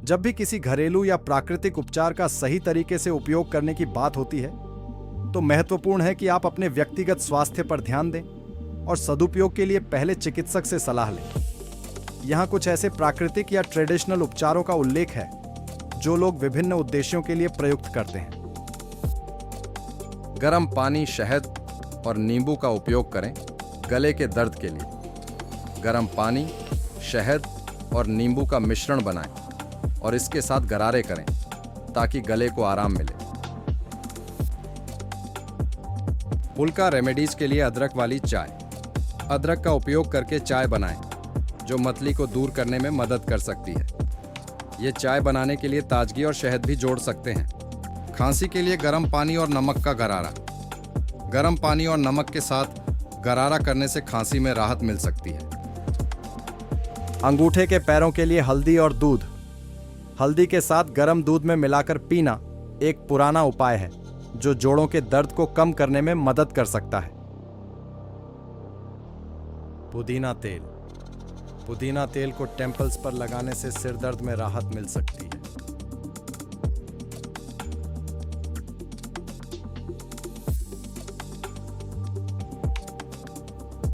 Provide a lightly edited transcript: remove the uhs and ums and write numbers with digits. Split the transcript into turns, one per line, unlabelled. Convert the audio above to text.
जब भी किसी घरेलू या प्राकृतिक उपचार का सही तरीके से उपयोग करने की बात होती है तो महत्वपूर्ण है कि आप अपने व्यक्तिगत स्वास्थ्य पर ध्यान दें और सदुपयोग के लिए पहले चिकित्सक से सलाह लें। यहाँ कुछ ऐसे प्राकृतिक या ट्रेडिशनल उपचारों का उल्लेख है जो लोग विभिन्न उद्देश्यों के लिए प्रयुक्त करते हैं।
गर्म पानी, शहद और नींबू का उपयोग करें गले के दर्द के लिए। गर्म पानी, शहद और नींबू का मिश्रण बनाएं और इसके साथ गरारे करें ताकि गले को आराम मिले। पुलका रेमेडीज के लिए अदरक वाली चाय। अदरक का उपयोग करके चाय बनाएं जो मतली को दूर करने में मदद कर सकती है। ये चाय बनाने के लिए ताजगी और शहद भी जोड़ सकते हैं। खांसी के लिए गर्म पानी और नमक का गरारा। गर्म पानी और नमक के साथ गरारा करने से खांसी में राहत मिल सकती है।
अंगूठे के पैरों के लिए हल्दी और दूध। हल्दी के साथ गर्म दूध में मिलाकर पीना एक पुराना उपाय है जो जोड़ों के दर्द को कम करने में मदद कर सकता है। पुदीना तेल। पुदीना तेल को टेम्पल्स पर लगाने से सिर दर्द में राहत मिल सकती है।